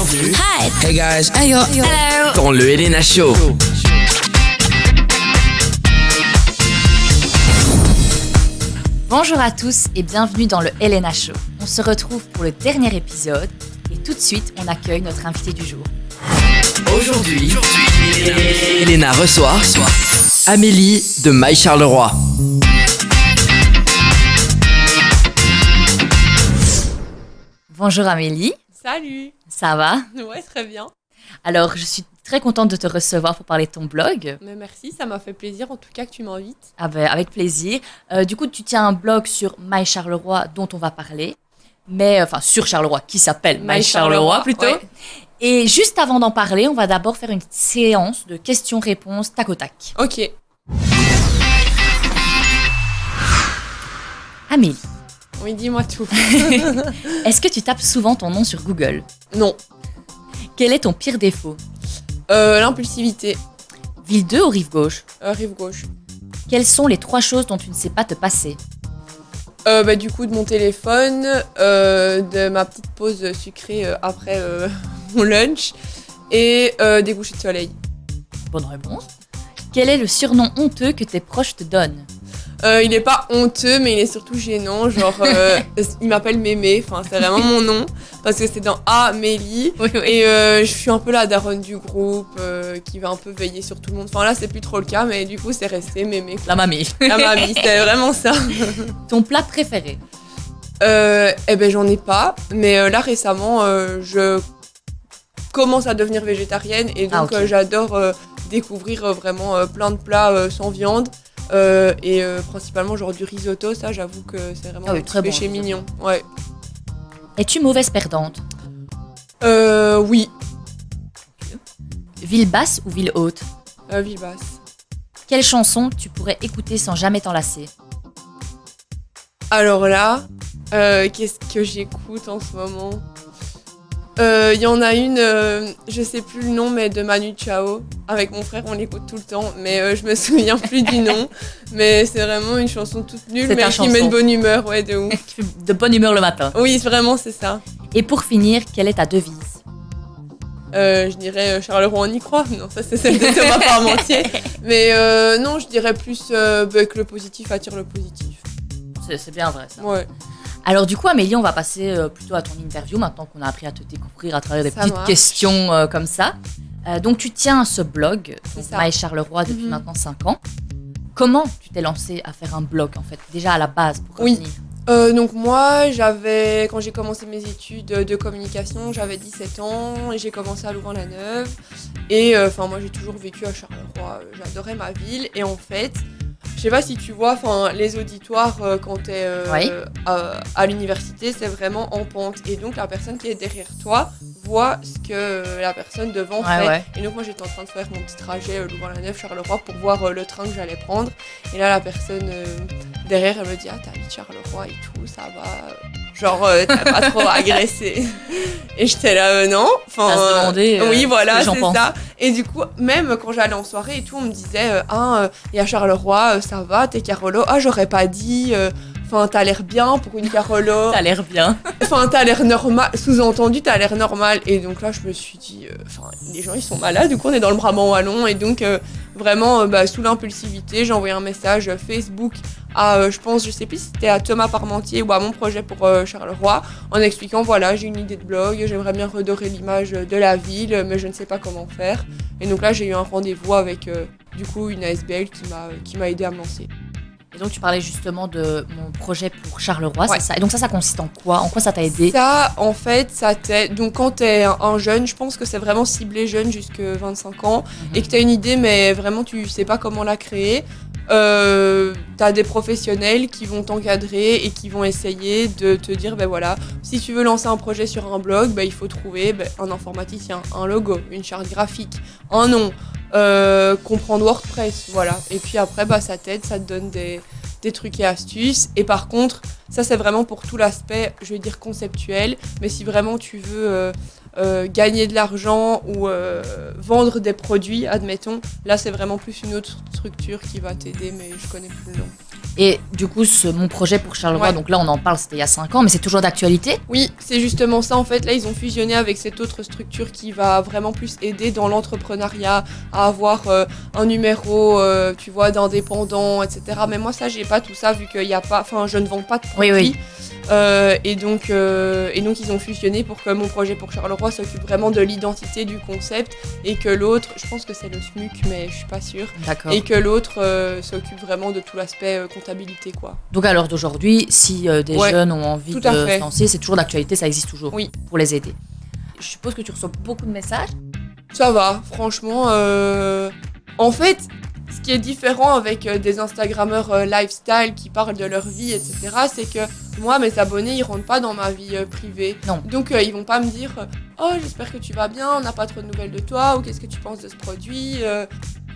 Bienvenue. Hi. Hey guys. Hello. Dans le Elena Show. Bonjour à tous et bienvenue dans le Elena Show. On se retrouve pour le dernier épisode et tout de suite on accueille notre invité du jour. Aujourd'hui, Elena reçoit Amélie de My Charleroi. Bonjour Amélie. Salut. Ça va? Ouais, très bien. Alors je suis très contente de te recevoir pour parler de ton blog. Mais merci, ça m'a fait plaisir en tout cas que tu m'invites. Ah ben, avec plaisir. Du coup tu tiens un blog sur My Charleroi dont on va parler. Mais enfin sur Charleroi qui s'appelle My Charleroi plutôt. Ouais. Et juste avant d'en parler, on va d'abord faire une séance de questions-réponses tac au tac. Ok. Amélie, Oui, dis-moi tout. est-ce que tu tapes souvent ton nom sur Google? Non. Quel est ton pire défaut? L'impulsivité. Ville 2 ou rive gauche? Rive gauche. Quelles sont les 3 choses dont tu ne sais pas te passer? Du coup, de mon téléphone, de ma petite pause sucrée après mon lunch et des couchers de soleil. Bonne réponse. Quel est le surnom honteux que tes proches te donnent? Il est pas honteux, mais il est surtout gênant. Genre, il m'appelle Mémé. Enfin, c'est vraiment mon nom parce que c'est dans Amélie. Oui. Et je suis un peu la daronne du groupe qui va un peu veiller sur tout le monde. Enfin, là, c'est plus trop le cas, mais du coup, c'est resté Mémé. La mamie. La mamie, c'était vraiment ça. Ton plat préféré? J'en ai pas. Mais là, récemment, je commence à devenir végétarienne et donc ok. j'adore découvrir vraiment plein de plats sans viande. Principalement genre du risotto, ça j'avoue que c'est vraiment Ah oui, un petit très bon, péché risotto. mignon. Ouais. Es-tu mauvaise perdante? Oui. Ville basse ou ville haute? Ville basse. Quelle chanson tu pourrais écouter sans jamais t'en lasser? Alors là, qu'est-ce que j'écoute en ce moment? Il y en a une, je sais plus le nom, mais de Manu Chao. Avec mon frère, on l'écoute tout le temps, mais je me souviens plus du nom. Mais c'est vraiment une chanson toute nulle, C'est ta mais qui met chanson. de bonne humeur, ouais, de ouf. Qui fait de bonne humeur le matin. Oui, vraiment, c'est ça. Et pour finir, quelle est ta devise? Je dirais Charleroi, on y croit. Non, ça c'est celle de Thomas Parmentier. Mais non, je dirais plus que le positif attire le positif. C'est bien vrai ça. Ouais. Alors du coup Amélie, on va passer plutôt à ton interview maintenant qu'on a appris à te découvrir à travers des Ça petites marche. questions comme ça. Donc tu tiens ce blog, C'est ça. My Charleroi, depuis Mhm. maintenant 5 ans. Comment tu t'es lancée à faire un blog en fait? Déjà à la base pour Oui. revenir. Donc moi, quand j'ai commencé mes études de communication, j'avais 17 ans et j'ai commencé à Louvain-la-Neuve. Et moi j'ai toujours vécu à Charleroi, j'adorais ma ville. Et en fait, je sais pas si tu vois, les auditoires quand t'es Oui. à l'université, c'est vraiment en pente. Et donc la personne qui est derrière toi voit ce que la personne devant fait. Ouais. Et donc moi j'étais en train de faire mon petit trajet Louvain-la-Neuve, Charleroi pour voir le train que j'allais prendre. Et là la personne derrière elle me dit t'habites Charleroi et tout, ça va. Genre t'as pas trop agressé. Et j'étais là non. À se demander oui ce voilà que j'en c'est pense. ça. Et du coup même quand j'allais en soirée et tout on me disait et à Charleroi ça va, t'es Carolo. J'aurais pas dit. T'as l'air bien pour une Carolo. Ça a l'air bien. T'as l'air normal. Sous-entendu, t'as l'air normal. Et donc là, je me suis dit, les gens, ils sont malades. Du coup, on est dans le Brabant wallon. Et donc, vraiment, sous l'impulsivité, j'ai envoyé un message Facebook à, je sais plus si c'était à Thomas Parmentier ou à mon projet pour Charleroi, en expliquant, voilà, j'ai une idée de blog, j'aimerais bien redorer l'image de la ville, mais je ne sais pas comment faire. Et donc là, j'ai eu un rendez-vous avec, du coup, une ASBL qui m'a aidé à me lancer. Et donc tu parlais justement de mon projet pour Charleroi, Ouais. c'est ça. Et donc ça consiste en quoi? En quoi ça t'a aidé? Ça, en fait, ça t'aide. Donc, quand t'es un jeune, je pense que c'est vraiment ciblé jeune jusque 25 ans et que t'as une idée, mais vraiment tu sais pas comment la créer. T'as des professionnels qui vont t'encadrer et qui vont essayer de te dire, voilà, si tu veux lancer un projet sur un blog, il faut trouver un informaticien, un logo, une charte graphique, un nom, comprendre WordPress, voilà. Et puis après, ça t'aide, ça te donne des trucs et astuces. Et par contre, ça c'est vraiment pour tout l'aspect, je vais dire conceptuel, mais si vraiment tu veux gagner de l'argent ou vendre des produits, admettons, là c'est vraiment plus une autre structure qui va t'aider, mais je connais plus le nom. Et du coup, mon projet pour Charleroi, Ouais. donc là on en parle, c'était il y a 5 ans, mais c'est toujours d'actualité. Oui, c'est justement ça en fait. Là, ils ont fusionné avec cette autre structure qui va vraiment plus aider dans l'entrepreneuriat à avoir un numéro, tu vois, d'indépendant, etc. Mais moi, ça, j'ai pas tout ça vu qu'il y a pas, enfin, je ne vends pas de produits. Oui. Et donc, ils ont fusionné pour que mon projet pour Charleroi s'occupe vraiment de l'identité du concept et que l'autre, je pense que c'est le SMUC, mais je suis pas sûre, D'accord. et que l'autre s'occupe vraiment de tout l'aspect comptabilité, quoi. Donc à l'heure d'aujourd'hui, si des Ouais, jeunes ont envie tout à de fait. se lancer, c'est toujours d'actualité, ça existe toujours Oui. pour les aider. Je suppose que tu reçois beaucoup de messages. Ça va, franchement. En fait, ce qui est différent avec des Instagrammeurs lifestyle qui parlent de leur vie, etc., c'est que moi, mes abonnés, ils rentrent pas dans ma vie privée. Non. Donc, ils vont pas me dire oh, j'espère que tu vas bien, on n'a pas trop de nouvelles de toi, ou qu'est-ce que tu penses de ce produit.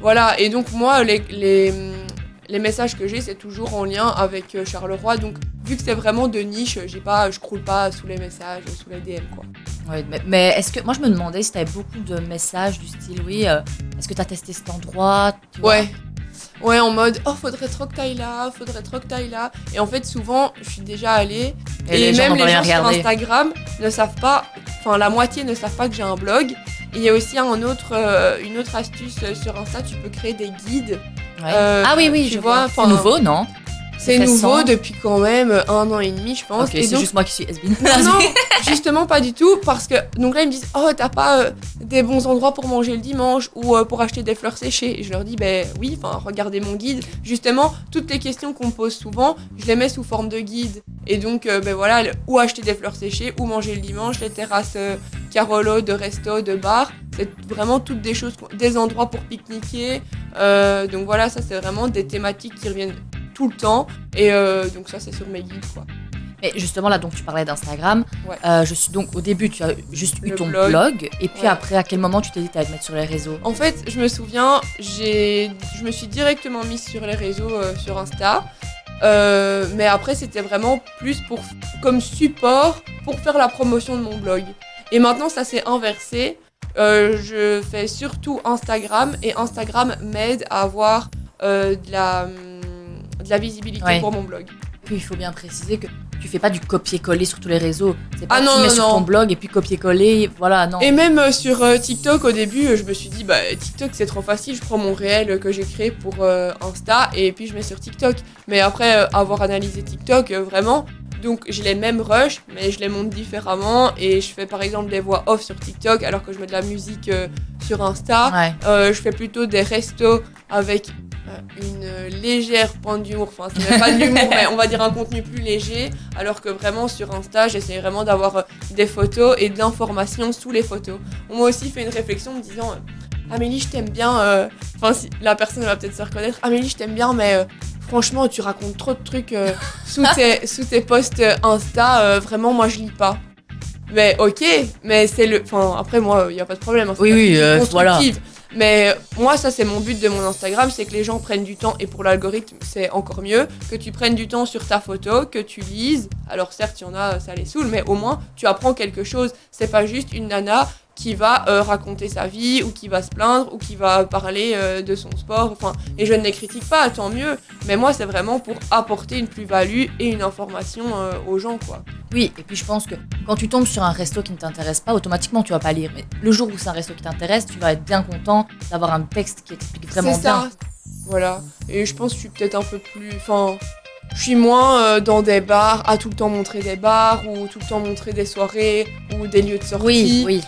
Voilà, et donc, moi, les messages que j'ai, c'est toujours en lien avec Charleroi. Donc, vu que c'est vraiment de niche, je croule pas sous les messages, sous les DM, quoi. Ouais, mais est-ce que moi je me demandais si tu avais beaucoup de messages du style est-ce que tu as testé cet endroit, tu vois? Ouais, en mode oh, faudrait trop que t'ailles là, faudrait trop que t'ailles là. Et en fait, souvent, je suis déjà allée. Et les gens même n'ont pas les rien gens sur regardé. Instagram ne savent pas, enfin, la moitié ne savent pas que j'ai un blog. Et il y a aussi une autre astuce sur Insta, tu peux créer des guides. Ouais. Ah oui, tu je vois, vois. enfin, C'est nouveau, non? C'est récent. nouveau depuis quand même 1 an et demi, je pense. Ok, et c'est donc, juste moi qui suis has-been. non, justement pas du tout, parce que donc là ils me disent oh t'as pas des bons endroits pour manger le dimanche ou pour acheter des fleurs séchées, et je leur dis ben oui, enfin regardez mon guide. Justement toutes les questions qu'on me pose souvent, je les mets sous forme de guide, et donc ben voilà, où acheter des fleurs séchées, où manger le dimanche, les terrasses Carolo, de resto, de bar, c'est vraiment toutes des choses, des endroits pour pique-niquer. Donc voilà, ça c'est vraiment des thématiques qui reviennent tout le temps, et donc ça c'est sur mes guides, quoi. Mais justement là, donc tu parlais d'Instagram. Ouais. Je suis donc au début, tu as juste eu Le ton blog. blog, et puis Ouais. après, à quel moment tu t'es dit à te mettre sur les réseaux? En fait, je me souviens, je me suis directement mise sur les réseaux, sur Insta. Mais après, c'était vraiment plus comme support pour faire la promotion de mon blog. Et maintenant, ça s'est inversé. Je fais surtout Instagram, et Instagram m'aide à avoir de la visibilité Ouais. pour mon blog. Puis il faut bien préciser que tu fais pas du copier-coller sur tous les réseaux. C'est pas Ah que non, tu mets non, sur non. ton blog et puis copier-coller, voilà, non. Et même sur TikTok, au début, je me suis dit, bah TikTok c'est trop facile, je prends mon réel que j'ai créé pour Insta et puis je mets sur TikTok. Mais après avoir analysé TikTok, vraiment, donc j'ai les mêmes rushs, mais je les monte différemment, et je fais par exemple des voix off sur TikTok alors que je mets de la musique sur Insta. Ouais. Je fais plutôt des restos avec une légère pointe d'humour, enfin c'est même pas de l'humour, mais on va dire un contenu plus léger, alors que vraiment sur Insta j'essaie vraiment d'avoir des photos et de l'information sous les photos. On m'a aussi fait une réflexion me disant Amélie, je t'aime bien, enfin si la personne va peut-être se reconnaître, Amélie, je t'aime bien, mais franchement tu racontes trop de trucs sous tes posts Insta, vraiment moi je lis pas. Mais ok, mais enfin après moi y a pas de problème, hein, c'est Oui, pas oui, critique voilà. constructive. Mais moi, ça, c'est mon but de mon Instagram, c'est que les gens prennent du temps, et pour l'algorithme, c'est encore mieux, que tu prennes du temps sur ta photo, que tu lises. Alors certes, il y en a, ça les saoule, mais au moins, tu apprends quelque chose. C'est pas juste une nana qui va raconter sa vie, ou qui va se plaindre, ou qui va parler de son sport. Enfin, et je ne les critique pas, tant mieux. Mais moi, c'est vraiment pour apporter une plus-value et une information aux gens, quoi. Oui, et puis je pense que quand tu tombes sur un resto qui ne t'intéresse pas, automatiquement tu vas pas lire. Mais le jour où c'est un resto qui t'intéresse, tu vas être bien content d'avoir un texte qui explique vraiment C'est bien. ça. Voilà. Et je pense que je suis peut-être un peu plus... Enfin, je suis moins dans des bars, à tout le temps montrer des bars, ou tout le temps montrer des soirées, ou des lieux de sortie. Oui, oui.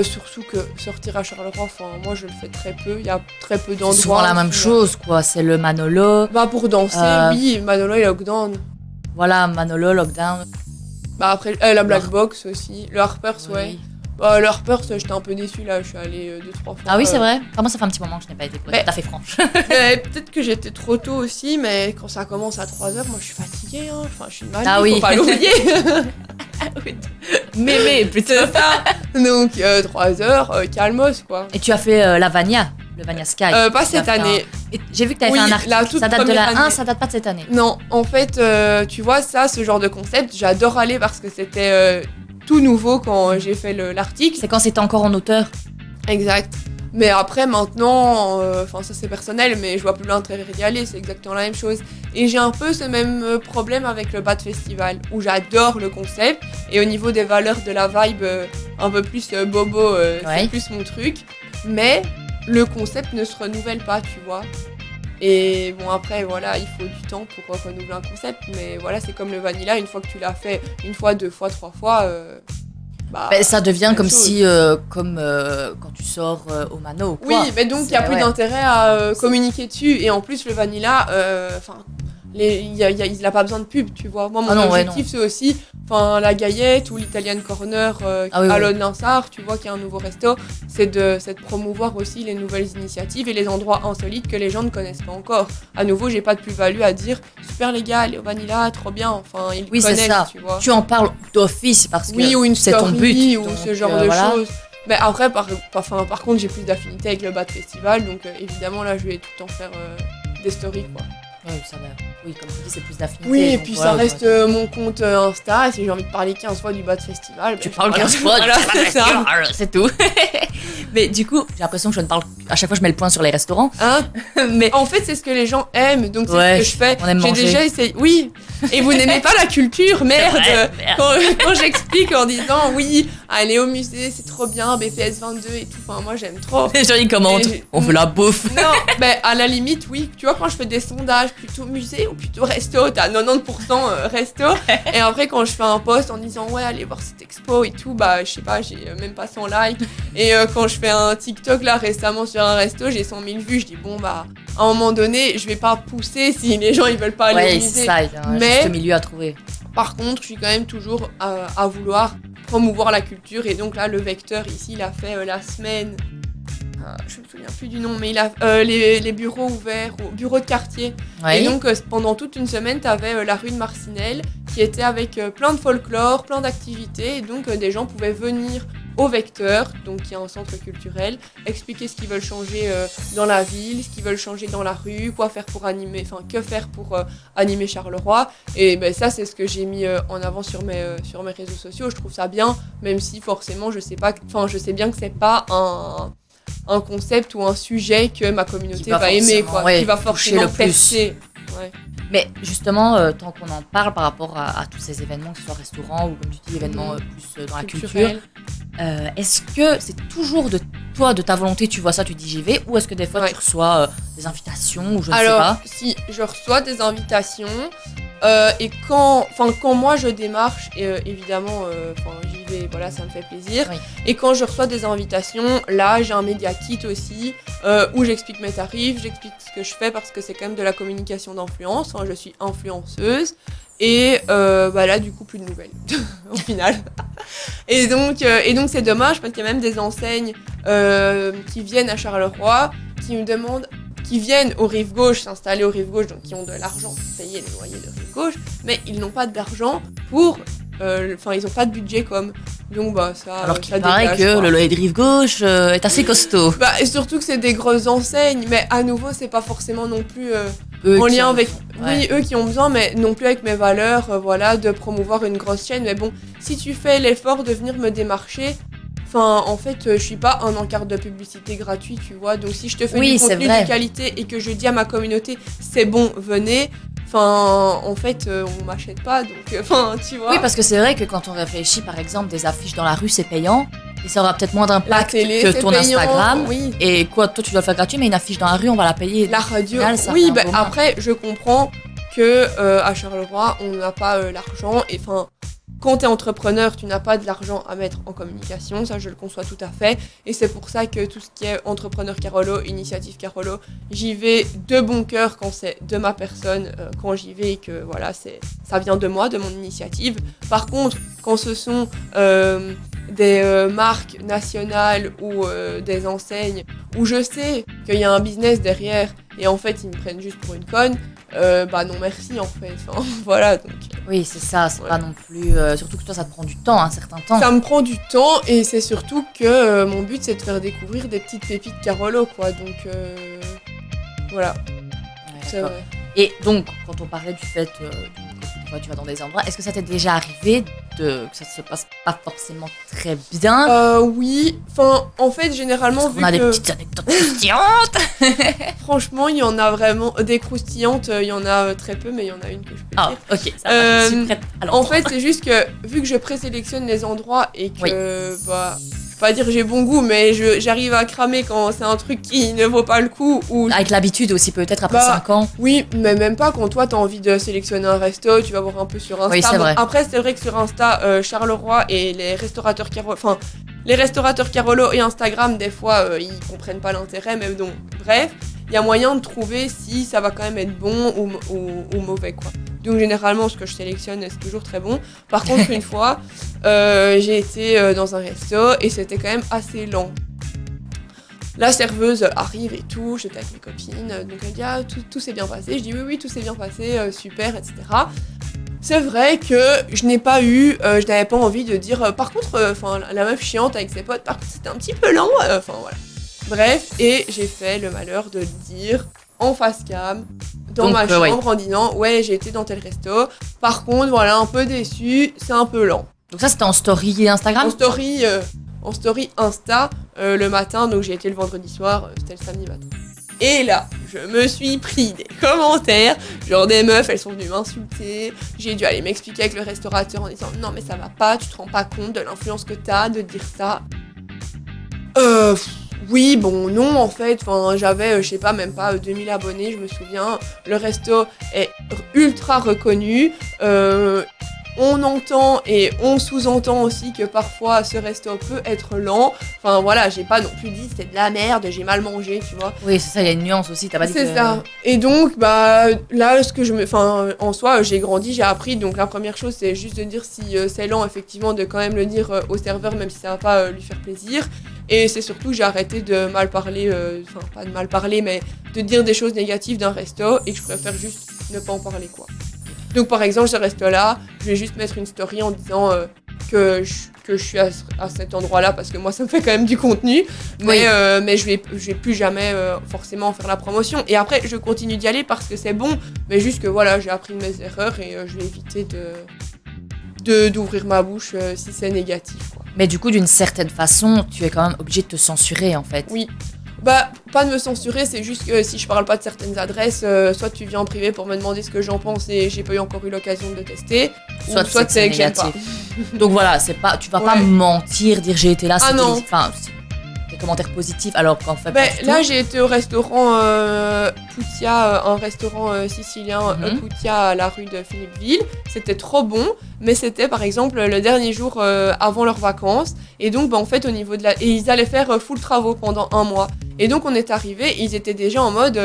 Surtout que sortir à Charleroi, enfin, moi je le fais très peu. Il y a très peu d'endroits. C'est souvent la même chose, quoi. C'est le Manolo. Bah pour danser, oui, Manolo et Lockdown. Voilà, Manolo, Lockdown. Bah après, la Black Box aussi. Le Harper's, ouais. Le Harper's, j'étais un peu déçue là, je suis allée 2-3 fois. Ah oui, c'est vrai. Enfin, moi, ça fait un petit moment que je n'ai pas été pour être tout à fait franche. Peut-être que j'étais trop tôt aussi, mais quand ça commence à 3h, moi je suis fatiguée, hein. Enfin je suis mal, Ah oui. faut pas l'oublier. Mémé, plutôt. C'est ça. Donc 3h, calmos quoi. Et tu as fait la Vania, le Vania Sky. Pas cette année. Et j'ai vu que tu avais Oui, fait un article. la toute Ça date de première la 1, année. ça date pas de cette année. Non, en fait, tu vois, ce genre de concept, j'adore aller parce que c'était tout nouveau quand j'ai fait l'article. C'est quand c'était encore en auteur. Exact. Mais après, maintenant, ça c'est personnel, mais je vois plus l'intérêt d'y aller, c'est exactement la même chose. Et j'ai un peu ce même problème avec le Bad Festival, où j'adore le concept, et au niveau des valeurs de la vibe un peu plus bobo, c'est plus mon truc. Mais le concept ne se renouvelle pas, tu vois. Et bon, après, voilà, il faut du temps pour renouveler un concept, mais voilà, c'est comme le vanilla, une fois que tu l'as fait une fois, 2 fois, 3 fois, ça devient comme chose. si, quand tu sors au Mano ou quoi. Oui, mais donc il n'y a plus d'intérêt à communiquer dessus, et en plus, le vanilla, il n'a pas besoin de pub, tu vois. Moi, mon objectif, c'est aussi la Gaillette ou l'Italian Corner à Lode-Linsart, tu vois qu'il y a un nouveau resto, c'est de promouvoir aussi les nouvelles initiatives et les endroits insolites que les gens ne connaissent pas encore. À nouveau, j'ai pas de plus-value à dire super les gars, les vanilla, trop bien, ils connaissent, c'est ça. tu vois. Tu en parles d'office parce que ou une c'est ton but. Ou donc, ce genre de choses. Mais après, par contre, j'ai plus d'affinité avec le Bad Festival, donc évidemment, là, je vais tout le temps faire des stories, quoi. Oui, ça va. Oui, comme tu dis, c'est plus d'affinité. Oui, et puis ça reste mon compte Insta, et si j'ai envie de parler 15 fois du Bad Festival, tu parles 15 fois du Bad Festival, c'est tout. Mais du coup, j'ai l'impression que je ne parle... À chaque fois, je mets le point sur les restaurants. Mais en fait, c'est ce que les gens aiment, donc c'est ce que je fais. J'ai déjà essayé... Oui, et vous n'aimez pas la culture, merde, quand j'explique en disant, oui, aller au musée, c'est trop bien, BPS 22 et tout, moi, j'aime trop. Les gens, ils commentent, on veut la bouffe. Non, à la limite, oui, tu vois, quand je fais des sondages, plutôt musée ou plutôt resto, t'as 90% resto. Et après, quand je fais un post en disant ouais, allez voir cette expo et tout, je sais pas, j'ai même pas 100 likes. Et quand je fais un TikTok là récemment sur un resto, j'ai 100 000 vues. Je dis à un moment donné, je vais pas pousser si les gens ils veulent pas aller au musée. C'est ça, il y a un juste milieu à trouver. Par contre, je suis quand même toujours à vouloir promouvoir la culture. Et donc là, le vecteur ici, il a fait la semaine. Je me souviens plus du nom, mais il a les bureaux ouverts, bureaux de quartier. Et donc pendant toute une semaine, t'avais la rue de Marcinelle qui était avec plein de folklore, plein d'activités, et donc des gens pouvaient venir au Vecteur, donc qui est un centre culturel, expliquer ce qu'ils veulent changer dans la ville, ce qu'ils veulent changer dans la rue, que faire pour animer Charleroi. Et ça, c'est ce que j'ai mis en avant sur mes réseaux sociaux. Je trouve ça bien, même si forcément, je sais bien que c'est pas un concept ou un sujet que ma communauté va aimer, qui va forcément percer. Mais justement, tant qu'on en parle par rapport à tous ces événements, que ce soit restaurant ou comme tu dis, événements plus dans la culture, est-ce que c'est toujours de ta volonté, tu vois ça, tu dis j'y vais, ou est-ce que des fois tu reçois des invitations ou je ne sais pas? Alors, si, je reçois des invitations, et quand moi je démarche, évidemment, j'y vais, voilà, ça me fait plaisir. Et quand je reçois des invitations, là j'ai un média kit aussi, où j'explique mes tarifs, j'explique ce que je fais parce que c'est quand même de la communication d'influence, je suis influenceuse. Et là, du coup, plus de nouvelles, au final. Et donc c'est dommage parce qu'il y a même des enseignes qui viennent à Charleroi, qui me demandent, qui viennent aux Rives Gauche, s'installer aux Rives Gauche, donc qui ont de l'argent pour payer les loyers de Rives Gauche, mais ils n'ont pas d'argent pour... ils n'ont pas de budget comme... Donc ça... Alors qu'il paraît que le loyer de Rive Gauche est assez costaud. Et surtout que c'est des grosses enseignes, mais à nouveau, c'est pas forcément non plus... en lien avec... Oui, eux qui ont besoin, mais non plus avec mes valeurs, de promouvoir une grosse chaîne. Mais bon, si tu fais l'effort de venir me démarcher, en fait, je suis pas un encart de publicité gratuit, tu vois. Donc si je te fais du contenu de qualité et que je dis à ma communauté, c'est bon, venez... en fait, on m'achète pas, donc, tu vois. Oui, parce que c'est vrai que quand on réfléchit, par exemple, des affiches dans la rue, c'est payant. Et ça aura peut-être moins d'impact que ton payant, Instagram. Oui. Et toi, tu dois le faire gratuit, mais une affiche dans la rue, on va la payer. La radio, oui, après, je comprends que à Charleroi, on n'a pas l'argent. Et quand t'es entrepreneur, tu n'as pas de l'argent à mettre en communication, ça je le conçois tout à fait. Et c'est pour ça que tout ce qui est entrepreneur Carolo, initiative Carolo, j'y vais de bon cœur quand c'est de ma personne, quand j'y vais et que ça vient de moi, de mon initiative. Par contre, quand ce sont des marques nationales ou des enseignes où je sais qu'il y a un business derrière et en fait ils me prennent juste pour une conne, non merci en fait, voilà donc. Oui c'est ça, c'est pas non plus, surtout que toi ça te prend du temps, un certain temps. Ça me prend du temps et c'est surtout que mon but c'est de faire découvrir des petites pépites Carolo quoi, donc voilà. Ouais, c'est vrai. Et donc quand on parlait du fait de fois tu vas dans des endroits. Est-ce que ça t'est déjà arrivé que ça se passe pas forcément très bien? Oui, enfin, en fait, généralement, Parce qu'on vu a des que, petites anecdotes croustillantes. franchement, il y en a vraiment, des croustillantes, il y y en a très peu, mais il y en a une que je peux Ah, dire. ok, ça va, je suis Euh, prête à En l'entendre. fait, c'est juste que, vu que je présélectionne les endroits et que, bah, je vais pas dire j'ai bon goût, mais j'arrive à cramer quand c'est un truc qui ne vaut pas le coup, ou Avec l'habitude aussi, peut-être après Bah, 5 ans. oui, mais même pas quand toi t'as envie de sélectionner un resto, tu vas voir un peu sur Insta. Oui, c'est Bon, vrai. après, c'est vrai que sur Insta, Charleroi et les restaurateurs Carolo et Instagram, des fois, ils comprennent pas l'intérêt, mais donc, bref, il y a moyen de trouver si ça va quand même être bon ou mauvais, quoi. Donc, généralement, ce que je sélectionne, c'est toujours très bon. Par contre, une fois, j'ai été dans un resto et c'était quand même assez lent. La serveuse arrive et tout, j'étais avec mes copines, donc elle dit ah, tout s'est bien passé. Je dis oui, tout s'est bien passé, super, etc. C'est vrai que je n'avais pas envie de dire, par contre, la meuf chiante avec ses potes, par contre c'était un petit peu lent, enfin voilà. Bref, et j'ai fait le malheur de le dire en face cam, dans Donc, ma chambre, ouais. en disant ouais, j'ai été dans tel resto, par contre, voilà, un peu déçu, c'est un peu lent. Donc ça, c'était en story Instagram? En story Insta le matin, donc j'ai été le vendredi soir, c'était le samedi matin. Et là, je me suis pris des commentaires, genre des meufs, elles sont venues m'insulter, j'ai dû aller m'expliquer avec le restaurateur en disant non mais ça va pas, tu te rends pas compte de l'influence que t'as de dire ça. Oui, bon, non, en fait, j'avais, je sais pas, même pas 2000 abonnés, je me souviens, le resto est ultra reconnu, on entend et on sous-entend aussi que parfois ce resto peut être lent. Enfin voilà, j'ai pas non plus dit c'est de la merde, j'ai mal mangé, tu vois. Oui, c'est ça, il y a une nuance aussi, t'as pas dit que... C'est ça. Et donc, bah là, en soi, j'ai grandi, j'ai appris. Donc la première chose, c'est juste de dire si c'est lent, effectivement, de quand même le dire au serveur, même si ça va pas lui faire plaisir. Et c'est surtout que j'ai arrêté de mal parler, pas de mal parler, mais de dire des choses négatives d'un resto et que je préfère juste ne pas en parler, quoi. Donc par exemple, ce resto-là, je vais juste mettre une story en disant que je suis à cet endroit-là parce que moi ça me fait quand même du contenu, mais je vais plus jamais forcément faire la promotion. Et après, je continue d'y aller parce que c'est bon, mais juste que voilà, j'ai appris de mes erreurs et je vais éviter d'ouvrir ma bouche si c'est négatif, quoi. Mais du coup, d'une certaine façon, tu es quand même obligé de te censurer, en fait. Oui. Bah, pas de me censurer, c'est juste que si je parle pas de certaines adresses, soit tu viens en privé pour me demander ce que j'en pense et j'ai pas encore eu l'occasion de le tester, Soit ou soit c'est c'est que j'aime pas. négatif. Donc voilà, c'est pas, tu vas pas Ouais. mentir, dire j'ai été là, Ah c'était non. enfin, c'est des commentaires positifs, alors qu'en fait, Ben, pas du là, tout. j'ai été au restaurant Poutia, un restaurant sicilien, Poutia, à la rue de Philippeville. C'était trop bon, mais c'était par exemple le dernier jour avant leurs vacances. Et donc, en fait, au niveau de et ils allaient faire full travaux pendant 1 mois. Et donc, on est arrivé, ils étaient déjà en mode,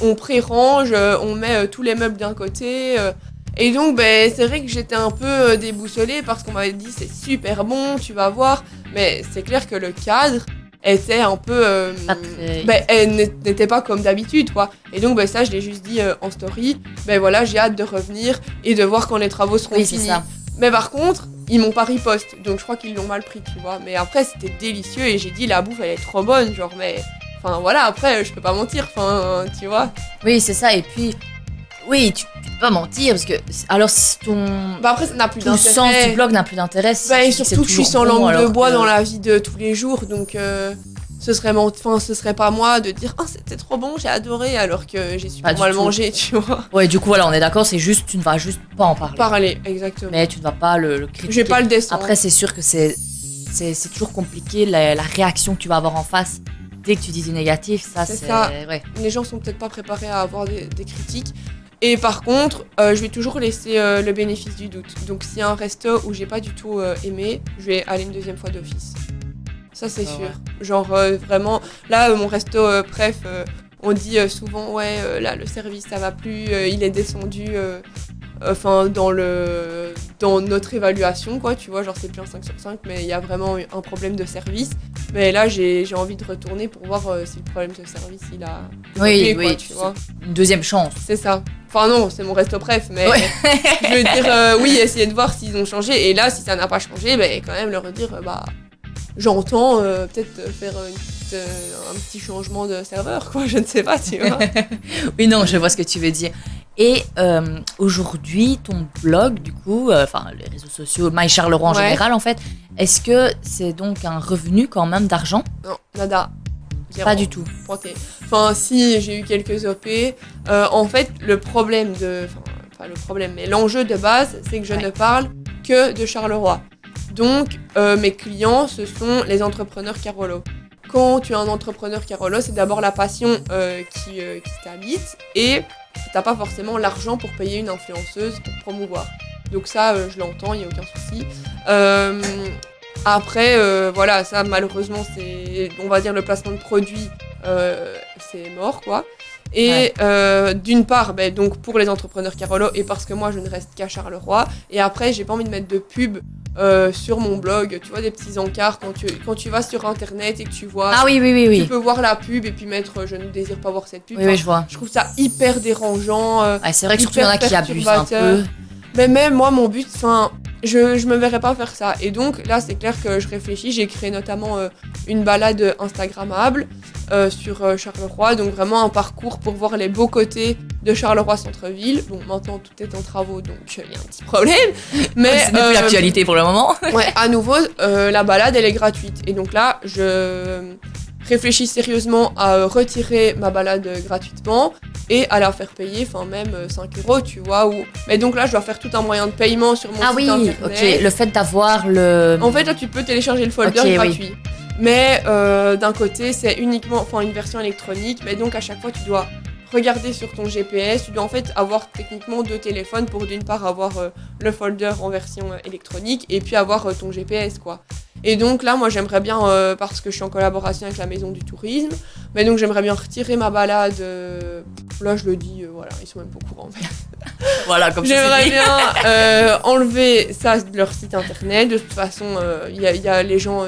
on pré-range, on met tous les meubles d'un côté. Et donc, c'est vrai que j'étais un peu déboussolée parce qu'on m'avait dit c'est super bon, tu vas voir. Mais c'est clair que le cadre était un peu Pas très- elle n'était pas comme d'habitude, quoi. Et donc ça, je l'ai juste dit en story, voilà, j'ai hâte de revenir et de voir quand les travaux seront Oui, c'est finis. ça. Mais par contre, ils m'ont pas riposte, donc je crois qu'ils l'ont mal pris, tu vois. Mais après, c'était délicieux et j'ai dit la bouffe elle est trop bonne, genre, mais enfin voilà, après je peux pas mentir, enfin tu vois. Oui, c'est ça. Et puis, oui, tu peux pas mentir parce que alors si ton Après, ça n'a plus tout le sens d'intérêt. du blog n'a plus d'intérêt. Si tu Et dis c'est surtout que je suis toujours sans bon, langue de alors bois que- dans la vie de tous les jours, donc ce serait pas moi de dire ah c'était trop bon, j'ai adoré, alors que j'ai super Pas du mal tout. mangé, tu vois. Ouais, du coup voilà, on est d'accord, c'est juste tu ne vas juste pas en parler. Parler, exactement. Mais tu ne vas pas le critiquer. Je vais pas le descendre. Après, c'est sûr que c'est toujours compliqué la réaction que tu vas avoir en face dès que tu dis du négatif. Ça, C'est c'est ça. ouais. Les gens sont peut-être pas préparés à avoir des critiques. Et par contre, je vais toujours laisser le bénéfice du doute. Donc s'il y a un resto où j'ai pas du tout aimé, je vais aller une deuxième fois d'office. Ça c'est Ah sûr. ouais. Genre vraiment, là mon resto bref, on dit souvent ouais là le service ça va plus, il est descendu dans notre évaluation, quoi, tu vois, genre c'est plus un 5 sur 5, mais il y a vraiment eu un problème de service. Mais là j'ai envie de retourner pour voir si le problème de service il a Oui, évolué, quoi, oui, tu vois. Une deuxième chance. C'est ça. Enfin non, c'est mon resto préf, mais Ouais. je veux dire, oui, essayer de voir s'ils ont changé. Et là, si ça n'a pas changé, quand même leur dire, j'entends peut-être faire un petit changement de serveur, quoi, je ne sais pas, tu vois. Oui, non, je vois ce que tu veux dire. Et aujourd'hui, ton blog, du coup, les réseaux sociaux, My Charleroi en général, en fait, est-ce que c'est donc un revenu quand même d'argent ? Non, nada. Zéro. Pas du tout. Pointé. Enfin, si, j'ai eu quelques OP. En fait, mais l'enjeu de base, c'est que je ne parle que de Charleroi. Donc, mes clients, ce sont les entrepreneurs Carolo. Quand tu es un entrepreneur Carolo, c'est d'abord la passion qui t'habite et t'as pas forcément l'argent pour payer une influenceuse pour promouvoir. Donc ça, je l'entends, il n'y a aucun souci. Après, ça malheureusement, c'est, on va dire, le placement de produits, c'est mort, quoi. Et d'une part, donc pour les entrepreneurs Carolo, et parce que moi, je ne reste qu'à Charleroi. Et après, j'ai pas envie de mettre de pub sur mon blog, tu vois, des petits encarts quand tu vas sur internet et que tu vois. Ah oui. Tu peux voir la pub et puis mettre je ne désire pas voir cette pub. Oui, je vois. Je trouve ça hyper dérangeant. C'est vrai que surtout il y en a qui abusent un peu. Mais même moi, mon but, je me verrais pas faire ça. Et donc là, c'est clair que je réfléchis. J'ai créé notamment une balade Instagrammable sur Charleroi. Donc vraiment un parcours pour voir les beaux côtés de Charleroi centre-ville. Bon, maintenant tout est en travaux, donc il y a un petit problème. Mais ce n'est plus l'actualité pour le moment. À nouveau, la balade, elle est gratuite. Et donc là, je réfléchis sérieusement à retirer ma balade gratuitement et à la faire payer, même 5 €, tu vois. Mais donc là, je dois faire tout un moyen de paiement sur mon site internet. Le fait d'avoir le... En fait, là, tu peux télécharger le folder gratuit. Mais d'un côté, c'est uniquement une version électronique. Mais donc, à chaque fois, tu dois regarder sur ton GPS. Tu dois en fait avoir techniquement 2 téléphones pour d'une part avoir le folder en version électronique et puis avoir ton GPS, quoi. Et donc là, moi, j'aimerais bien, parce que je suis en collaboration avec la Maison du Tourisme, mais donc j'aimerais bien retirer ma balade. Là, je le dis, ils sont même pas au courant. Voilà, comme ça. J'aimerais bien enlever ça de leur site internet. De toute façon, les gens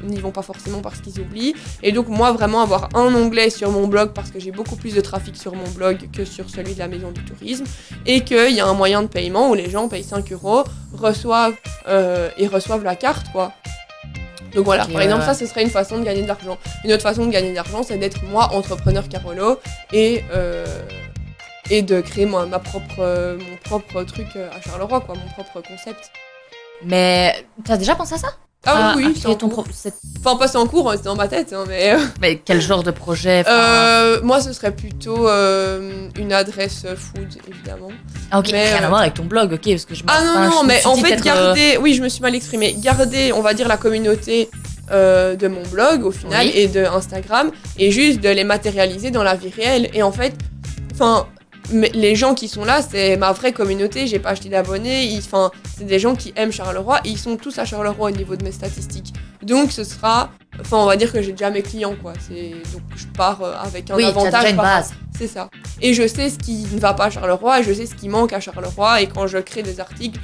n'y vont pas forcément parce qu'ils oublient. Et donc, moi, vraiment avoir un onglet sur mon blog, parce que j'ai beaucoup plus de trafic sur mon blog que sur celui de la Maison du Tourisme, et qu'il y a un moyen de paiement où les gens payent 5 €, reçoivent la carte, quoi. Donc voilà, par exemple, ça, ce serait une façon de gagner de l'argent. Une autre façon de gagner de l'argent, c'est d'être moi, entrepreneur Carolo, et de créer mon propre truc à Charleroi, quoi, mon propre concept. Mais t'as déjà pensé à ça ? Oui, c'est en cours. Pas c'est en cours, c'est dans ma tête, mais... Mais quel genre de projet Moi, ce serait plutôt une adresse food, évidemment. Ok, rien à voir avec ton blog, ok, parce que je mais en fait, oui, je me suis mal exprimée. Garder, on va dire, la communauté de mon blog, au final, et de Instagram, et juste de les matérialiser dans la vie réelle. Et en fait, mais les gens qui sont là, c'est ma vraie communauté, j'ai pas acheté d'abonnés, c'est des gens qui aiment Charleroi, et ils sont tous à Charleroi au niveau de mes statistiques. Donc ce sera, on va dire que j'ai déjà mes clients, quoi. Donc je pars avec un avantage. T'as déjà une base. C'est ça. Et je sais ce qui ne va pas à Charleroi, et je sais ce qui manque à Charleroi, et quand je crée des articles,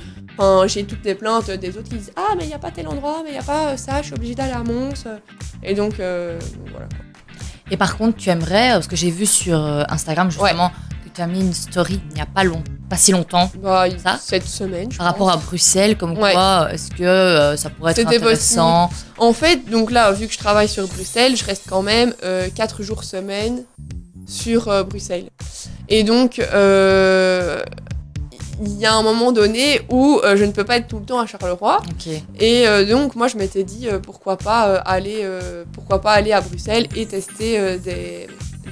j'ai toutes les plaintes des autres qui disent « Ah, mais il n'y a pas tel endroit, mais il n'y a pas ça, je suis obligée d'aller à Mons. » Et donc, voilà. Et par contre, tu aimerais, parce que j'ai vu sur Instagram justement... Tu as mis une story il n'y a pas si longtemps, cette semaine, par rapport à Bruxelles, comme quoi, est-ce que ça pourrait être intéressant ? En fait, donc là, vu que je travaille sur Bruxelles, je reste quand même 4 jours semaine sur Bruxelles. Et donc, il y a un moment donné où je ne peux pas être tout le temps à Charleroi. Okay. Et donc, moi, je m'étais dit, pourquoi pas aller à Bruxelles et tester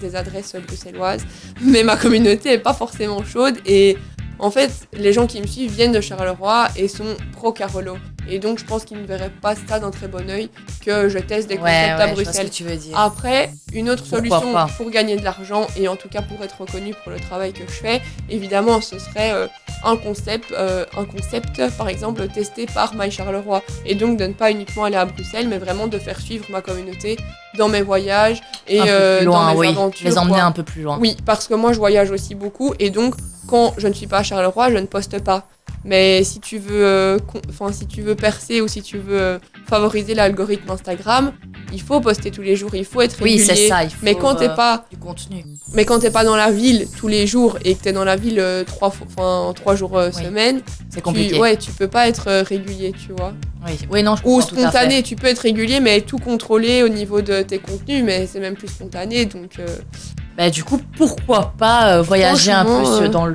des adresses bruxelloises, mais ma communauté est pas forcément chaude et en fait les gens qui me suivent viennent de Charleroi et sont pro Carolo et donc je pense qu'ils ne verraient pas ça d'un très bon œil que je teste des concepts à Bruxelles. Je vois ce que tu veux dire. Après, une autre solution pour gagner de l'argent et en tout cas pour être reconnu pour le travail que je fais, évidemment ce serait un concept par exemple testé par My Charleroi et donc de ne pas uniquement aller à Bruxelles mais vraiment de faire suivre ma communauté dans mes voyages et dans mes aventures. Les emmener un peu plus loin. Oui, parce que moi je voyage aussi beaucoup et donc quand je ne suis pas à Charleroi, je ne poste pas. Mais si tu veux percer ou si tu veux favoriser l'algorithme Instagram, il faut poster tous les jours, il faut être régulier. Oui, c'est ça, il faut mais quand t'es pas du contenu. Mais quand t'es pas dans la ville tous les jours et que t'es dans la ville 3 jours semaine, c'est compliqué. Tu peux pas être régulier, tu vois. Oui, non, je comprends. Ou spontané, tu peux être régulier mais tout contrôler au niveau de tes contenus, mais c'est même plus spontané, donc Bah, du coup, pourquoi pas voyager un peu Franchement,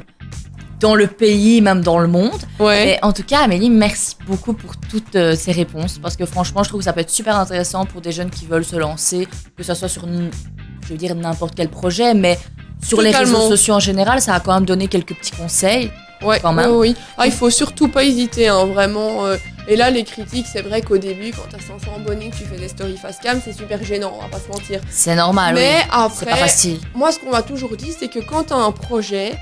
dans le pays, même dans le monde. Ouais. Et en tout cas, Amélie, merci beaucoup pour toutes ces réponses. Parce que franchement, je trouve que ça peut être super intéressant pour des jeunes qui veulent se lancer, que ce soit sur, je veux dire, n'importe quel projet, mais sur les Totalement. réseaux sociaux en général, ça a quand même donné quelques petits conseils. Ouais, quand même. oui. Ah, il faut surtout pas hésiter, hein, vraiment. Et là, les critiques, c'est vrai qu'au début, quand t'as 500 abonnés, que tu fais des stories face cam, c'est super gênant, on va pas se mentir. C'est normal, Mais oui. C'est pas après, facile. moi, ce qu'on m'a toujours dit, c'est que quand t'as un projet,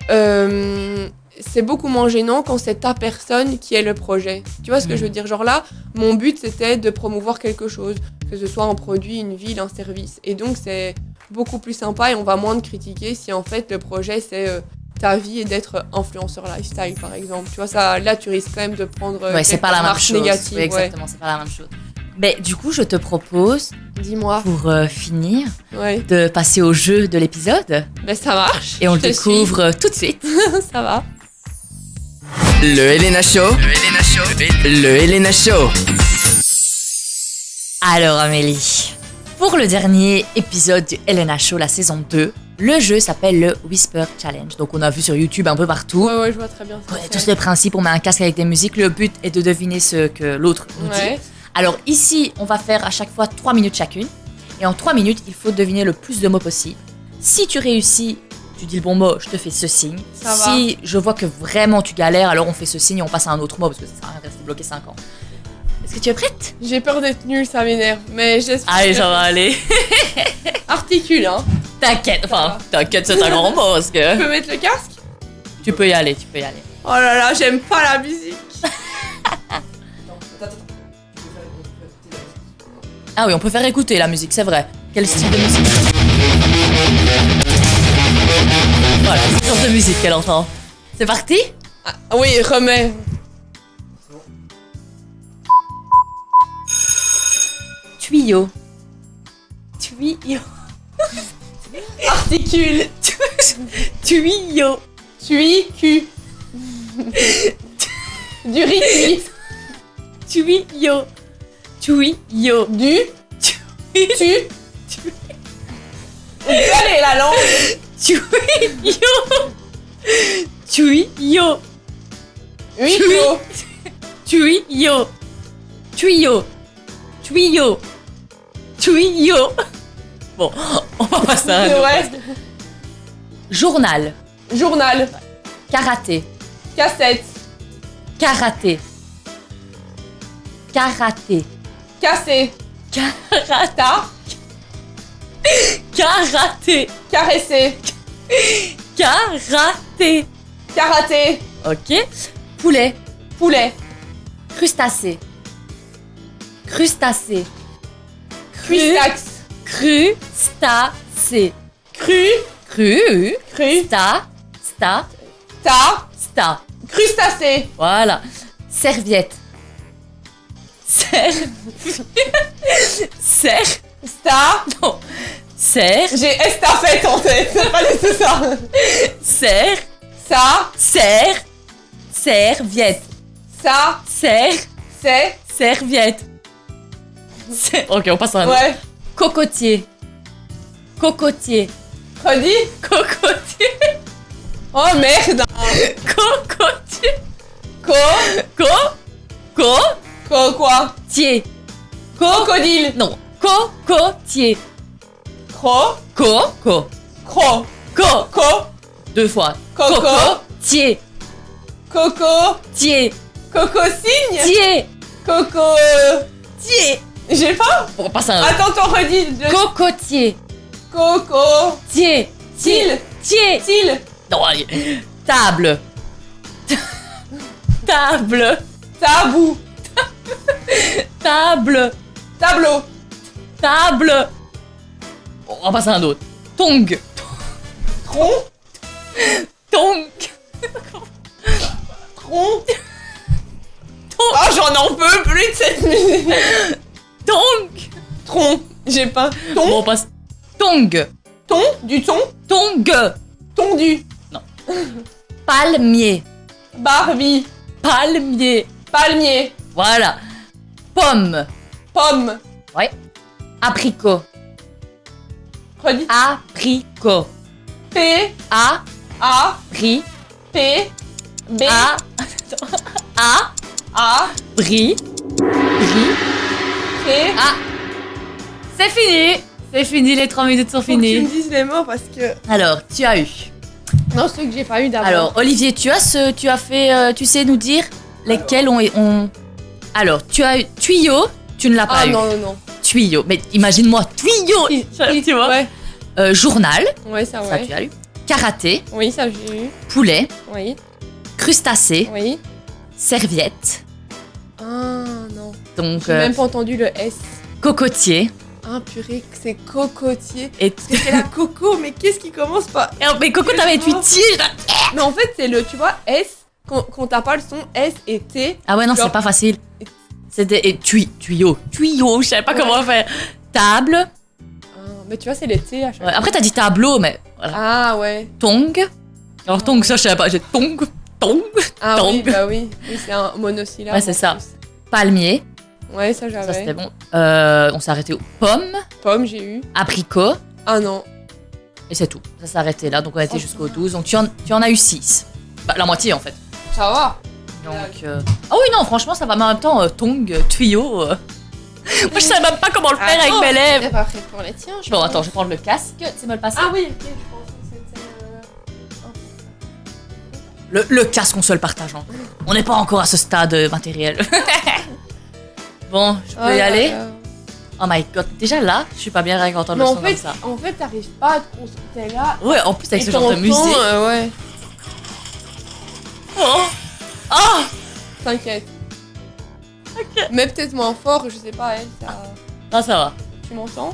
c'est beaucoup moins gênant quand c'est ta personne qui est le projet. Tu vois ce que je veux dire? Genre là, mon but, c'était de promouvoir quelque chose, que ce soit un produit, une ville, un service. Et donc, c'est beaucoup plus sympa et on va moins te critiquer si en fait le projet, c'est ta vie et d'être influenceur lifestyle, par exemple. Tu vois, ça, là, tu risques quand même de prendre Ouais, c'est pas la même marques chose. négatives. Oui, Ouais. exactement, c'est pas la même chose. Mais du coup, je te propose, Dis-moi. pour finir, Ouais. de passer au jeu de l'épisode. Ben, ça marche. Et on le Je te découvre tout de suite. suis. Ça va. Le Elena Show. Le Elena Show. Alors Amélie, pour le dernier épisode du Elena Show, la saison 2, le jeu s'appelle le Whisper Challenge. Donc on a vu sur YouTube un peu partout. Ouais, je vois très bien. On connaît tous le principe, on met un casque avec des musiques. Le but est de deviner ce que l'autre nous dit. Ouais. Alors ici, on va faire à chaque fois 3 minutes chacune. Et en 3 minutes, il faut deviner le plus de mots possible. Si tu réussis, tu dis le bon mot, je te fais ce signe. Ça va. Si je vois que vraiment tu galères, alors on fait ce signe et on passe à un autre mot parce que ça sert à rien de rester bloqué 5 ans. Est-ce que tu es prête? J'ai peur d'être nulle, ça m'énerve. Mais j'espère. Allez, ça va aller. Articule, hein. T'inquiète, enfin, t'inquiète, c'est un grand mot parce Tu que peux mettre le casque? tu peux y aller, tu peux y aller. Oh là là, j'aime pas la musique. Ah oui, on peut faire écouter la musique, c'est vrai. Quel style de musique? Voilà, c'est le genre de musique qu'elle entend. C'est parti? Ah, oui, remets. Tuyau. Tuyau. Articule. Tuyau. Cul. Du riz. Tuyau. Tuyau. Du. Tu. Allez, la langue. Tuyau. Tuyau. Huis clos. Tuyau. Tuyau. Tuyau. Tuyau. Bon, on va passer à un autre. Ouais. Journal. Journal. Karaté. Cassette. Karaté. Karaté. Cassé. Karata. Karaté. Caresser. Karaté. Karaté. Ok. Poulet. Poulet. Crustacé. Crustacé. Cuistax. Crustacé. Cru. Cru. Cru. Sta. Sta. Ta. Sta. Crustacé. Voilà. Serviette. Sta. Non. Serre. J'ai estafette en tête. C'est pas du tout ça. Serre. Ça. Serre. Serviette. Ça. Serre. C'est. Serviette. Ok, on passe à un autre. Ouais. Cocotier. Cocotier. Redis. Cocotier. Oh merde. Cocotier. Co. Co quoi? Tier. Crocodile. Non. Cocotier. Cro. Coco. Cro. Co. Co. 2 fois. Coco. Tier. Coco. Tier. Coco signe. Tier. Coco. Tier. J'ai pas. On passe à un autre. Attends, t'en redis. Cocotier. Coco. Tier. Til. Tier. Til. Non, allez. Table. Table. Tabou. Table. Tableau. Table. On va passer à un autre. Tong. Tronc. Tong. Tronc. Oh, j'en peux plus de cette musique. Tong. Tronc. J'ai pas. Bon, Ton. on passe. Tong. Ton. Du ton. Tong. Tondu. Palmier. Barbie. Palmier. Palmier. Voilà. Pomme. Pomme. Ouais. Apricot. Redis. Abricot. P, A. A, Bri. P, B, A. A. A, Bri. Bri. P. Ah. C'est fini. C'est fini, les 3 minutes sont Faut que tu me finies. dises les mots parce que. Alors, tu as eu. Non, ceux que j'ai pas eu d'avant. Alors, Olivier, tu as fait, tu sais nous dire lesquels ont. Alors, tu as eu tuyau, tu ne l'as pas Ah eu. non. Tuyau, mais imagine-moi, tuyau, tu vois. Ouais, Journal, ouais, ça, ça ouais. tu as eu. Karaté, Oui, ça, j'ai eu. poulet, Oui, crustacé, oui. serviette, Ah, non. donc J'ai même pas entendu le S. cocotier. Ah, purée, c'est cocotier. Et C'est la coco, mais qu'est-ce qui commence par. mais Coco, t'avais tweetier. Mais en fait, c'est le, tu vois, S, quand t'as pas le son S et T. Ah ouais, non, Genre- c'est pas facile. C'était tuyau, je savais pas Ouais. comment faire. Table. Mais tu vois, c'est les T à chaque Ouais, fois. après, t'as dit tableau, mais voilà. Ah, ouais. Tong. Alors, tong, ça, je savais pas. J'ai tong. Ah, oui, Tong. bah oui. Oui, c'est un monosyllabe. Ouais, c'est en ça. plus. Palmier. Ouais, ça, Ça, j'avais. c'était bon. On s'est arrêté aux pommes. Pomme, j'ai eu. Abricot. Ah, non. Et c'est tout. Ça s'est arrêté là. Donc, on a été Oh, jusqu'au putain. 12. Donc, tu en as eu 6. Bah, la moitié, en fait. Ça va. Donc, ah oui, non, franchement, ça va. Mais en même temps, tong, tuyau. Moi, je savais même pas comment le faire avec mes lèvres. C'est pas prêt pour les tiens. Bon, attends, je vais prendre le casque. C'est me le passer. Ah oui, ok, je pensais que c'était. Le casque, on se le partage. Hein. On n'est pas encore à ce stade matériel. Bon, je peux y aller. Oh my god, déjà là, je suis pas bien avec entendre Mais le en son fait, comme ça. t'arrives pas à te concentrer là. Ouais, en plus avec Et ce genre de t'entends, musique. ouais. Oh, oh. T'inquiète. Mais peut-être moins fort, je sais pas, elle, ça. Ah, ça va. Tu m'entends?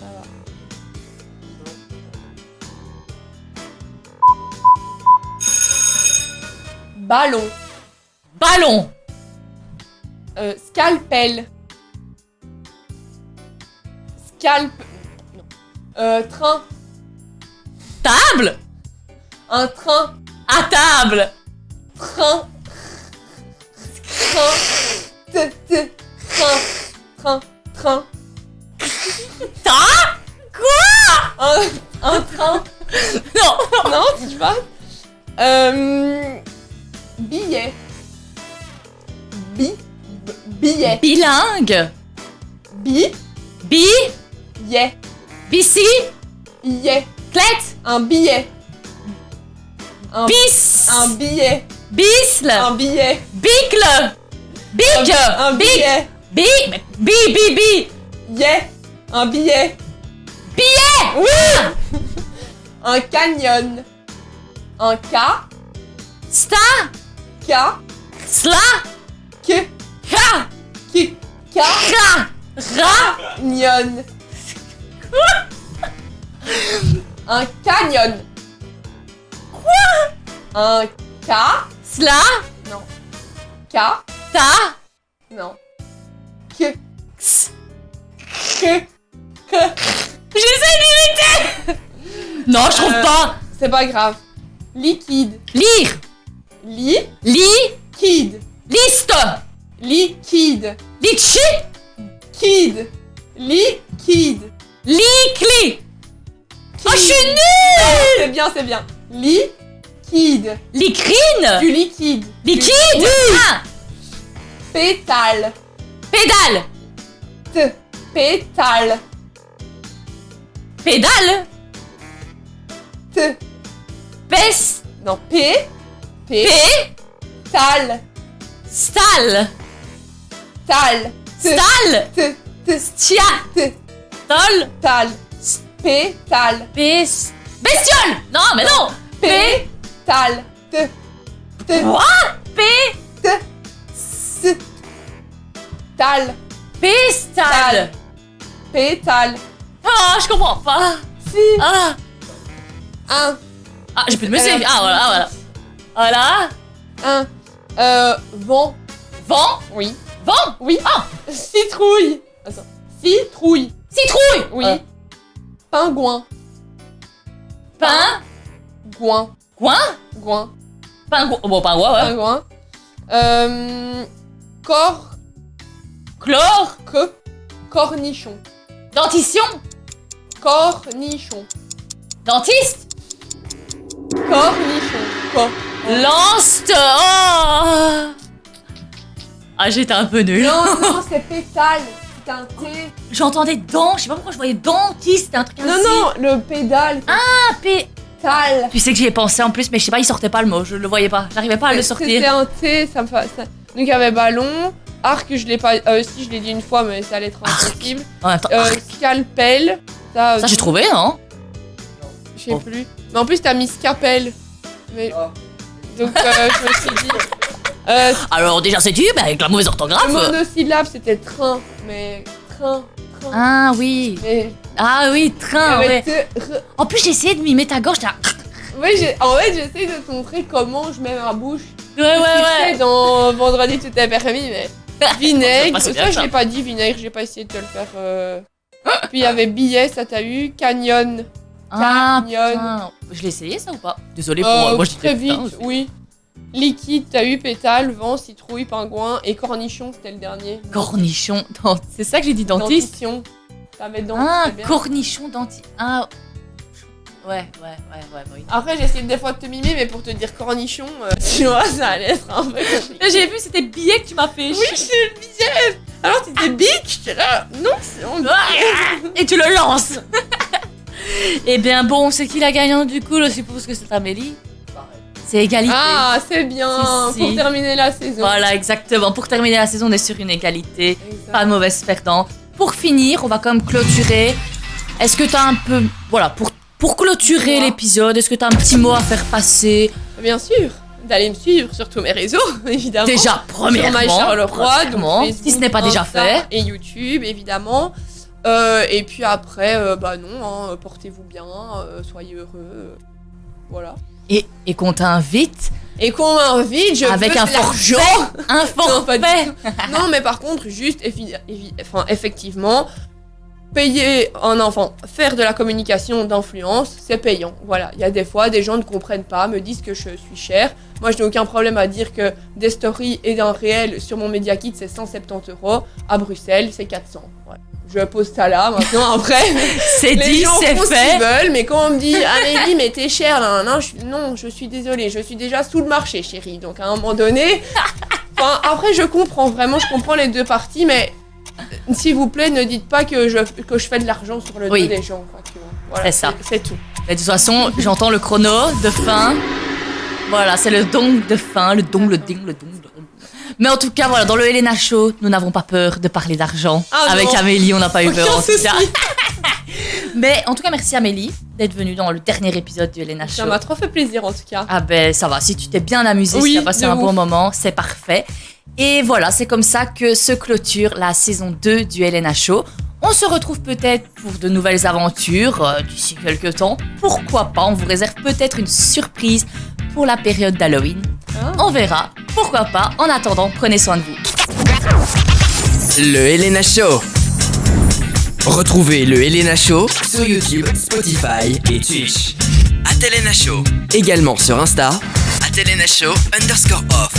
Ça va. Ballon. Ballon, Scalpel. Non. Train. table, Un train. à table, Train. Train. Train. Train. ta, Un train. non, Non, tu vois. Billet. Billet. bilingue, Billet. bici, Billet. clette, Un billet. bis, Un billet. bisle, Un billet. bicle, bic, Un bic, billet. bi, Yeah. Un billet. billet, Oui. Un canyon. Un K. sta, K. sla, K. ka, K. K. ra, ra, Canyon. Un canyon. Quoi? Un K. sla, Non. K. ta, Non. K. x. K. K. J'essaie d'imiter. Non, je trouve pas. C'est pas grave. Liquide. Lire, Liquide. liste, Liquide. litchi, Kid. Liquide. licli. Oh, je suis Kid. nulle. C'est bien. Liquide. Licrine, Du liquide. liquide, ah, Pétale. pédale, Pétale. pédale, T. pes, Non, P. p, Tal. stal, Tal. T. stal, T. T. stia, T. tol, Tal. Pétale. pes, bestiole. Non, mais non. Pétale. T. T. Quoi? P, T. S. Tal. pestal. Pétale. Ah, je comprends pas. Si. Ah, Un. ah, j'ai plus de musique. Ah, voilà. Voilà. Vent. Vent, Oui. vent, Oui. Ah. Citrouille. Attends. Citrouille. citrouille. Oui. Pingouin. Pain, Gouin. coin, Gouin. pingouin. Bon, pingouin, ouais. Pingouin. Cor. Chlore, Cornichon. dentition, Cornichon. Dentiste. Cornichon. Quoi? Lance. Oh. Ah, j'étais un peu nulle. Non, c'est pétale. C'est un T. J'entendais dent, je sais pas pourquoi je voyais dentiste, un truc ainsi. Non, le pédale. Ah, Pétale. Tu sais que j'y ai pensé en plus, mais je sais pas, il sortait pas le mot, je le voyais pas, j'arrivais pas à le sortir. C'était un T, ça me fait. Donc il y avait ballon. Arc, je l'ai pas. Si, je l'ai dit une fois, mais ça allait être impossible. En même temps, Scalpel. Ça ça j'ai trouvé, non? Je sais plus. Mais en plus, t'as mis scapel. Mais... Donc, je me suis dit. Alors déjà c'est dur, mais avec la mauvaise orthographe. Le monosyllabe, c'était train. Mais train. Ah oui, Mais. ah oui, train, ouais. Avec En plus j'ai essayé de m'y mettre à gauche, Oui, en fait, j'essaie de te montrer comment je mets ma bouche. ouais. Tu dans Vendredi tout est permis, mais. Vinaigre. Ça, Ça, je l'ai pas dit vinaigre, j'ai pas essayé de te le faire. Puis il y avait billet, ça t'as eu. Canyon. Ah Canyon. putain, je l'ai essayé ça ou pas? Désolé pour moi, je Très disais vite, putain, oui. Liquide, t'as eu pétale, vent, citrouille, pingouin et cornichon, c'était le dernier. Cornichon, c'est ça que j'ai dit dentiste? Dentition. T'avais dent, Ah, c'était bien. cornichon, dentiste. Ah. Ouais, oui. Après, j'essaie des fois de te mimer, mais pour te dire cornichon, tu vois, ça allait être un peu compliqué. Là, j'ai vu, c'était le billet que tu m'as fait. Oui, c'est le billet. Alors, tu disais bic, j'étais là. Non, c'est on Et tu le lances. Eh bien, bon, c'est qui la gagnante du coup? Je suppose que c'est Amélie. C'est égalité. Ah, c'est bien. Si. Pour terminer la saison. Voilà, exactement. Pour terminer la saison, on est sur une égalité. Exact. Pas de mauvaise perdant. Pour finir, on va quand même clôturer. Est-ce que t'as un peu... Voilà, pour clôturer Dis-moi. l'épisode, est-ce que t'as un petit mot à faire passer? Bien sûr. D'aller me suivre sur tous mes réseaux, évidemment. Déjà, premièrement. Sur My Charleroi, premièrement, donc si ce n'est pas déjà Insta fait. Et YouTube, évidemment. Et puis après, bah non, hein, portez-vous bien, soyez heureux. Voilà. Et qu'on t'invite Et qu'on m'invite, je avec veux un de l'argent. forfait. Un Non, pas du forfait. Non, mais par contre, juste, effectivement, payer un enfant, faire de la communication d'influence, c'est payant. Voilà, il y a des fois, des gens ne comprennent pas, me disent que je suis chère. Moi, je n'ai aucun problème à dire que des stories et d'un réel sur mon Media Kit, c'est 170 €. À Bruxelles, c'est 400. Ouais. Je pose ça là, maintenant, après. C'est Les dit, gens c'est font ce qu'ils fait. veulent, mais quand on me dit Amélie, mais t'es chère là, non, je suis désolée, je suis déjà sous le marché, chérie. Donc à un moment donné, enfin, après je comprends vraiment, je comprends les deux parties, mais s'il vous plaît, ne dites pas que je fais de l'argent sur le dos Oui. des gens, quoi, tu vois. Voilà, C'est ça. C'est tout. Mais de toute façon, j'entends le chrono de fin. Voilà, c'est le dong de fin, le dong. Mais en tout cas, voilà, dans le Helena Show, nous n'avons pas peur de parler d'argent. Ah Avec non. Amélie, on n'a pas eu peur en Aucun tout cas. souci. Mais en tout cas, merci Amélie d'être venue dans le dernier épisode du Helena Ça Show. m'a trop fait plaisir en tout cas. Ah ben ça va, si tu t'es bien amusé, Oui, si tu as passé de un bon ouf. moment, c'est parfait. Et voilà, c'est comme ça que se clôture la saison 2 du Helena Show. On se retrouve peut-être pour de nouvelles aventures d'ici quelques temps. Pourquoi pas, on vous réserve peut-être une surprise pour la période d'Halloween. Ah. On verra, pourquoi pas. En attendant, prenez soin de vous. Le Helena Show. Retrouvez le Helena Show sur YouTube, Spotify et Twitch. @Helena Show. Également sur Insta, @Helena Show_off.